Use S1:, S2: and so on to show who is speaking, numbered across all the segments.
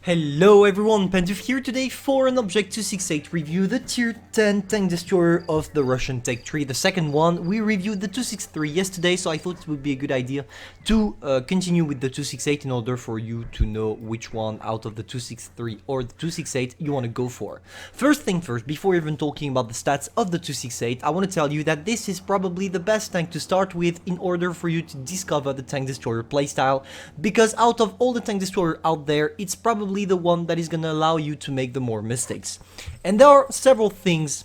S1: Hello everyone, Pantoufleee here today for an Object 268 review, the tier 10 tank destroyer of the Russian Tech Tree. The second one, we reviewed the 263 yesterday, so I thought it would be a good idea to continue with the 268 in order for you to know which one out of the 263 or the 268 you want to go for. First thing first, before even talking about the stats of the 268, I want to tell you that this is probably the best tank to start with in order for you to discover the tank destroyer playstyle, because out of all the tank destroyer out there, it's probably the one that is going to allow you to make the more mistakes. And there are several things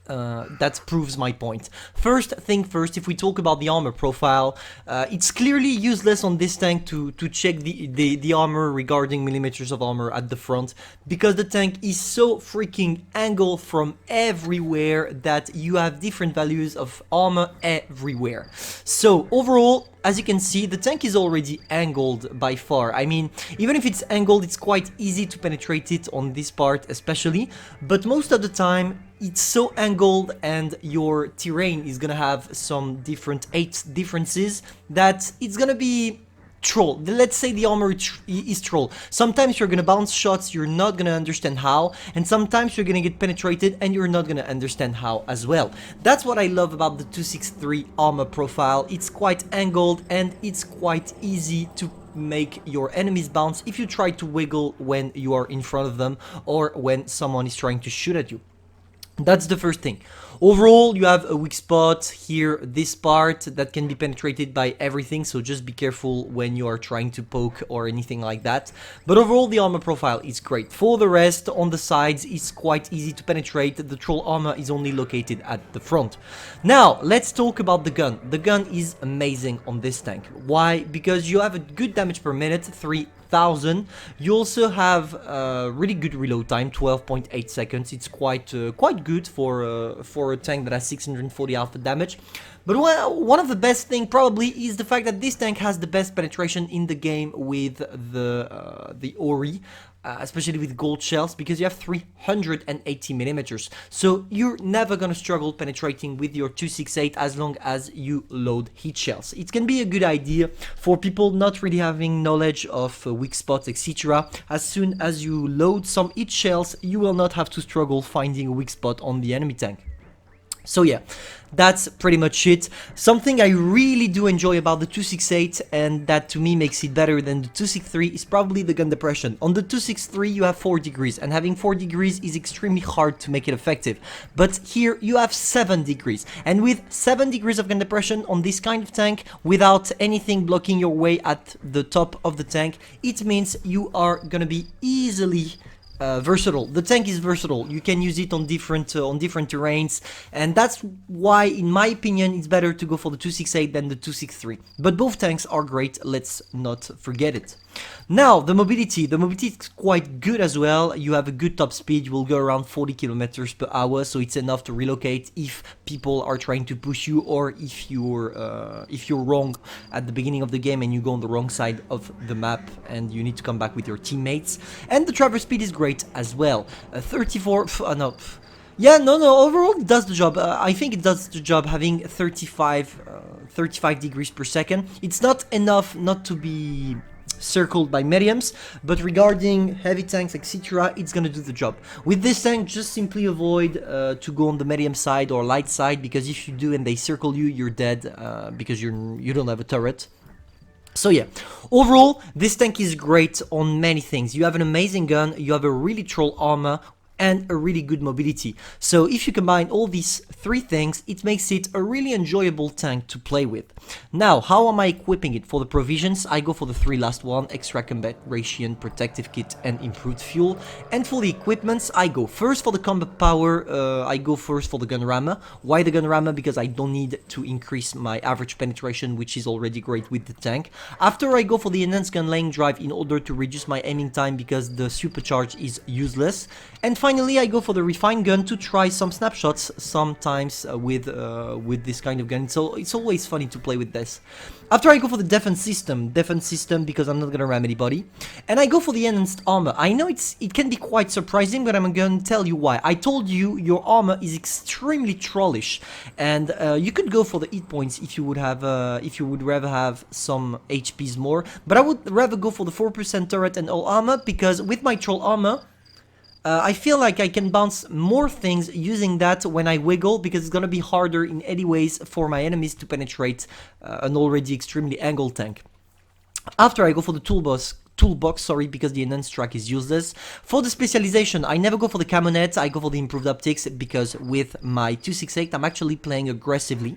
S1: that proves my point. First thing first, if we talk about the armor profile, it's clearly useless on this tank to check the armor regarding millimeters of armor at the front, because the tank is so freaking angled from everywhere that you have different values of armor everywhere. So overall, as you can see, the tank is already angled by far. I mean, even if it's angled, it's quite easy to penetrate it on this part especially, but most of the time it's so angled and your terrain is gonna have some different differences that it's gonna be troll. Let's say the armor is troll. Sometimes you're gonna bounce shots, you're not gonna understand how, and sometimes you're gonna get penetrated and you're not gonna understand how as well. That's what I love about the 263 armor profile. It's quite angled and it's quite easy to make your enemies bounce if you try to wiggle when you are in front of them or when someone is trying to shoot at you. That's the first thing. Overall, you have a weak spot here, this part that can be penetrated by everything, so just be careful when you are trying to poke or anything like that. But overall, the armor profile is great. For the rest, on the sides, it's quite easy to penetrate. The troll armor is only located at the front. Now, let's talk about the gun. The gun is amazing on this tank. Why? Because you have a good damage per minute, 3,000. You also have really good reload time, 12.8 seconds. It's quite good for a tank that has 640 alpha damage. But one of the best thing probably is the fact that this tank has the best penetration in the game with the Ori. Especially with gold shells, because you have 380 millimeters, so you're never gonna struggle penetrating with your 268 as long as you load heat shells. It can be a good idea for people not really having knowledge of weak spots, etc. As soon as you load some heat shells, you will not have to struggle finding a weak spot on the enemy tank. So yeah, that's pretty much it. Something I really do enjoy about the 268, and that to me makes it better than the 263, is probably the gun depression. On the 263 you have 4 degrees, and having 4 degrees is extremely hard to make it effective. But here you have 7 degrees, and with 7 degrees of gun depression on this kind of tank, without anything blocking your way at the top of the tank, it means you are gonna be easily versatile. The tank is versatile. You can use it on different terrains, and that's why, in my opinion, it's better to go for the 268 than the 263. But both tanks are great. Let's not forget it. Now, the mobility is quite good as well. You have a good top speed. You will go around 40 kilometers per hour, so it's enough to relocate if people are trying to push you, or if you're wrong at the beginning of the game and you go on the wrong side of the map and you need to come back with your teammates. And the traverse speed is great as well. 34. No. Yeah, no, overall it does the job. I think it does the job having 35 degrees per second. It's not enough not to be circled by mediums, but regarding heavy tanks, etc., it's gonna do the job. With this tank, just simply avoid to go on the medium side or light side, because if you do and they circle you, you're dead, because you don't have a turret. So yeah, overall, this tank is great on many things. You have an amazing gun, you have a really troll armor, and a really good mobility. So if you combine all these 3 things, it makes it a really enjoyable tank to play with. Now, how am I equipping it? For the provisions, I go for the 3 last one: extra combat ration, protective kit, and improved fuel. And for the equipments, I go first for the combat power. I go first for the gun rammer. Why the gun rammer? Because I don't need to increase my average penetration, which is already great with the tank. After, I go for the enhanced gun laying drive in order to reduce my aiming time, because the supercharge is useless. And finally, finally I go for the refined gun to try some snapshots sometimes with this kind of gun. So it's always funny to play with this. After I go for the defense system because I'm not gonna ram anybody, and I go for the enhanced armor. I know it can be quite surprising, but I'm gonna tell you why. I told you your armor is extremely trollish, and you could go for the hit points if you would rather have some HPs more. But I would rather go for the 4% turret and all armor, because with my troll armor, I feel like I can bounce more things using that when I wiggle, because it's gonna be harder in any ways for my enemies to penetrate an already extremely angled tank. After I go for the toolbox, because the enhanced track is useless. For the specialization, I never go for the camo net, I go for the improved optics, because with my 268 I'm actually playing aggressively.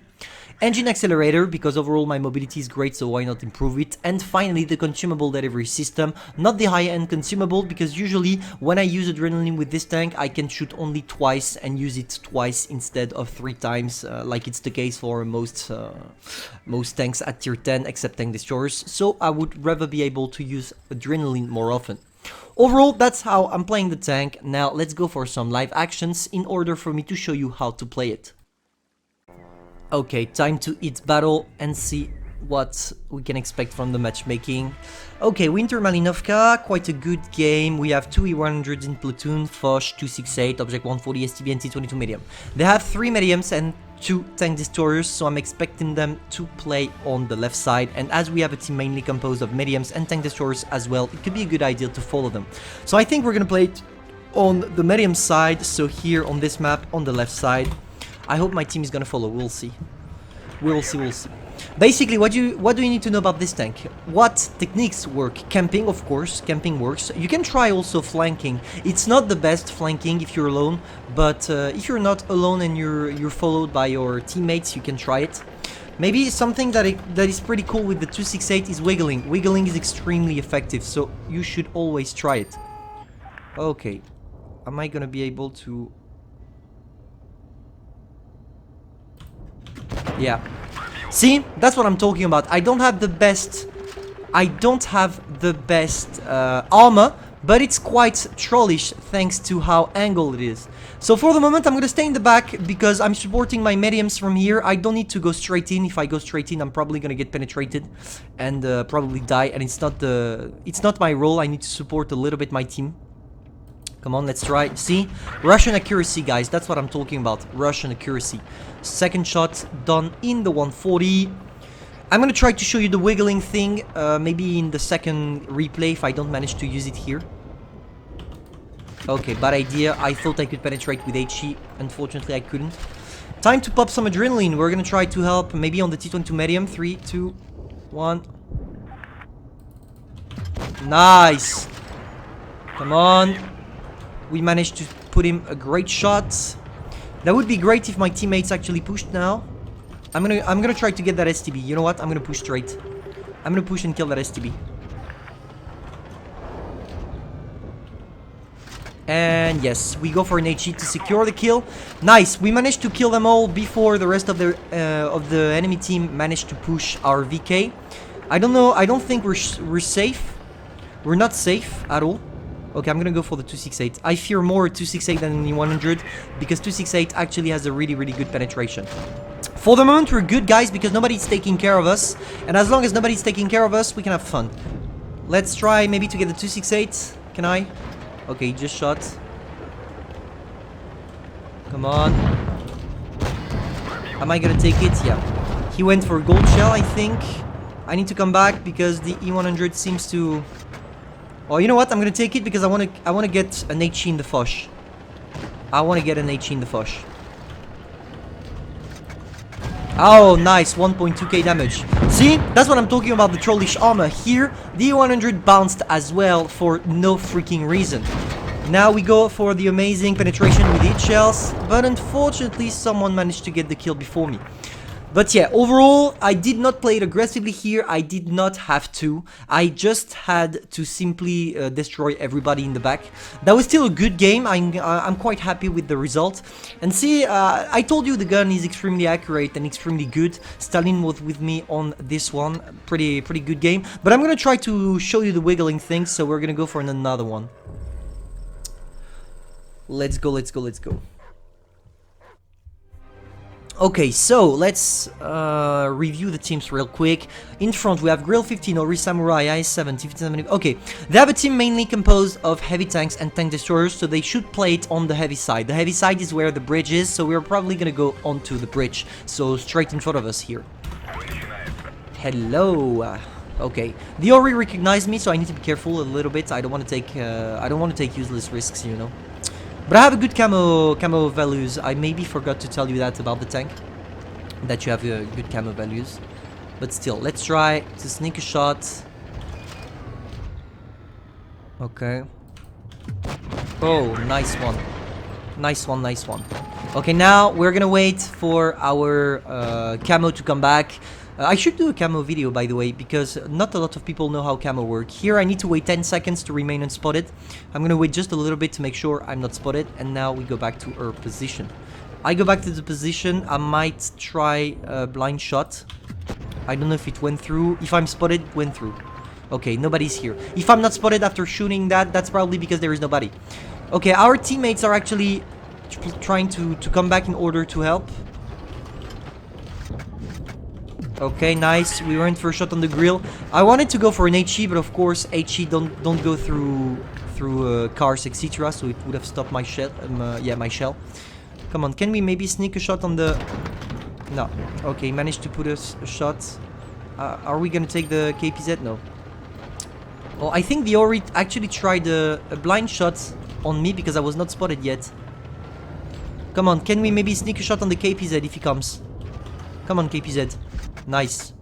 S1: Engine accelerator, because overall my mobility is great, so why not improve it. And finally the consumable delivery system, not the high-end consumable, because usually when I use adrenaline with this tank I can shoot only twice and use it twice instead of 3 times, like it's the case for most tanks at tier 10 except tank destroyers. So I would rather be able to use adrenaline more often. Overall, that's how I'm playing the tank. Now let's go for some live actions in order for me to show you how to play it. Okay, time to hit battle and see what we can expect from the matchmaking. Okay, Winter Malinovka, quite a good game. We have 2 E100s in platoon, Foch, 268, Object 140, STB and T22 medium. They have 3 mediums and 2 tank destroyers, so I'm expecting them to play on the left side. And as we have a team mainly composed of mediums and tank destroyers as well, it could be a good idea to follow them. So I think we're gonna play it on the medium side, so here on this map, on the left side. I hope my team is gonna follow, we'll see. We'll see. Basically, what do you need to know about this tank? What techniques work? Camping, of course, camping works. You can try also flanking. It's not the best flanking if you're alone, but if you're not alone and you're followed by your teammates, you can try it. Maybe something that is pretty cool with the 268 is wiggling. Wiggling is extremely effective, so you should always try it. Okay, am I gonna be able to... Yeah. See, that's what I'm talking about. I don't have the best armor, but it's quite trollish thanks to how angled it is. So for the moment I'm gonna stay in the back because I'm supporting my mediums from here. I don't need to go straight in. If I go straight in I'm probably gonna get penetrated and probably die, and it's not my role. I need to support a little bit my team. Come on, let's try. See? Russian accuracy, guys. That's what I'm talking about. Russian accuracy. Second shot done in the 140. I'm gonna try to show you the wiggling thing, maybe in the second replay if I don't manage to use it here. Okay, bad idea. I thought I could penetrate with HE. Unfortunately, I couldn't. Time to pop some adrenaline. We're gonna try to help maybe on the T22 medium. 3, 2, 1. Nice. Come on. We managed to put him a great shot. That would be great if my teammates actually pushed now. I'm gonna try to get that STB. You know what? I'm gonna push straight. I'm gonna push and kill that STB. And yes, we go for an HE to secure the kill. Nice. We managed to kill them all before the rest of the enemy team managed to push our VK. I don't know. I don't think we're safe. We're not safe at all. Okay, I'm gonna go for the 268. I fear more 268 than the 100 because 268 actually has a really, really good penetration. For the moment, we're good, guys, because nobody's taking care of us. And as long as nobody's taking care of us, we can have fun. Let's try maybe to get the 268. Can I? Okay, he just shot. Come on. Am I gonna take it? Yeah. He went for a gold shell, I think. I need to come back because the E100 seems to... Oh, you know what? I'm gonna take it because I wanna get an HE in the Foch. I wanna get an HE in the Foch. Oh, nice. 1.2k damage. See? That's what I'm talking about, the trollish armor. Here, the E100 bounced as well for no freaking reason. Now we go for the amazing penetration with heat shells, but unfortunately someone managed to get the kill before me. But yeah, overall, I did not play it aggressively here. I did not have to. I just had to simply destroy everybody in the back. That was still a good game. I'm quite happy with the result. And see, I told you the gun is extremely accurate and extremely good. Stalin was with me on this one. Pretty good game. But I'm gonna try to show you the wiggling thing, so we're gonna go for another one. Let's go, let's go, let's go. Okay, so let's review the teams real quick. In front we have Grill 15, Ori Samurai, IS-7, T-57. Okay, they have a team mainly composed of heavy tanks and tank destroyers, so they should play it on the heavy side. The heavy side is where the bridge is, so we're probably gonna go onto the bridge, so straight in front of us here. Hello. Okay, the Ori recognized me, so I need to be careful a little bit. I don't want to take useless risks, you know. But I have a good camo values. I maybe forgot to tell you that about the tank, that you have good camo values. But still, let's try to sneak a shot. Okay. Oh, nice one. Nice one, nice one. Okay, now we're gonna wait for our camo to come back. I should do a camo video, by the way, because not a lot of people know how camo work. Here I need to wait 10 seconds to remain unspotted. I'm gonna wait just a little bit to make sure I'm not spotted, and now we go back to our position. I go back to the position. I might try a blind shot. I don't know if it went through. If I'm spotted, it went through. Okay, nobody's here. If I'm not spotted after shooting that, that's probably because there is nobody. Okay, our teammates are actually trying to come back in order to help. Okay, nice. We went for a shot on the grill. I wanted to go for an HE, but of course HE don't go through cars, etc. So it would have stopped my shell. Yeah, my shell. Come on, can we maybe sneak a shot on the? No. Okay, managed to put a shot. Are we gonna take the KPZ? No. Well, I think the Ori actually tried a blind shot on me because I was not spotted yet. Come on, can we maybe sneak a shot on the KPZ if he comes? Come on, KPZ. Nice.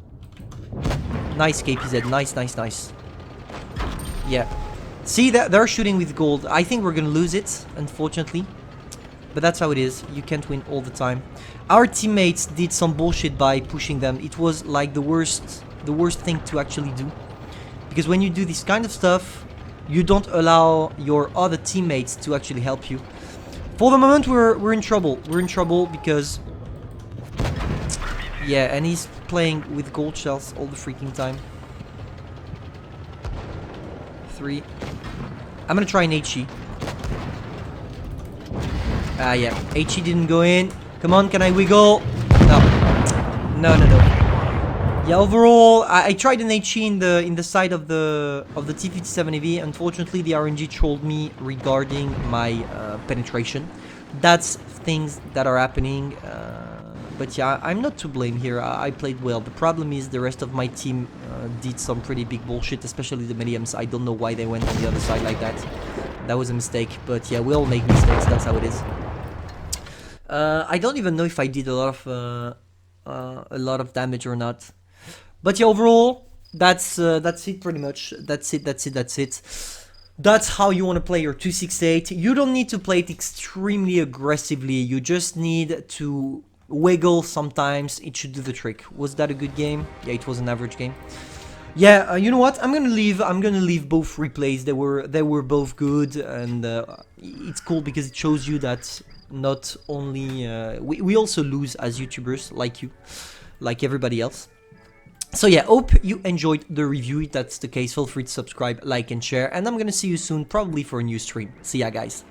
S1: Nice, KPZ. Nice, nice, nice. Yeah. See, they're shooting with gold. I think we're gonna lose it, unfortunately. But that's how it is. You can't win all the time. Our teammates did some bullshit by pushing them. It was like the worst thing to actually do. Because when you do this kind of stuff, you don't allow your other teammates to actually help you. For the moment, we're in trouble. We're in trouble because... Yeah, and he's playing with gold shells all the freaking time. 3. I'm gonna try an HE. Yeah, HE didn't go in. Come on, can I wiggle? No. No, no, no. Yeah, overall, I tried an HE in the side of the T-57AV. Unfortunately, the RNG trolled me regarding my penetration. That's things that are happening. But yeah, I'm not to blame here. I played well. The problem is the rest of my team did some pretty big bullshit, especially the mediums. I don't know why they went on the other side like that. That was a mistake. But yeah, we all make mistakes. That's how it is. I don't even know if I did a lot of damage or not. But yeah, overall, that's it pretty much. That's it. That's how you want to play your 268. You don't need to play it extremely aggressively. You just need to wiggle sometimes. It should do the trick. Was that a good game? Yeah, it was an average game. Yeah, you know what? I'm gonna leave both replays. They were both good, and it's cool because it shows you that not only we also lose as YouTubers, like you, like everybody else. So yeah, hope you enjoyed the review. If that's the case, feel free to subscribe, like, and share. And I'm gonna see you soon, probably for a new stream. See ya, guys.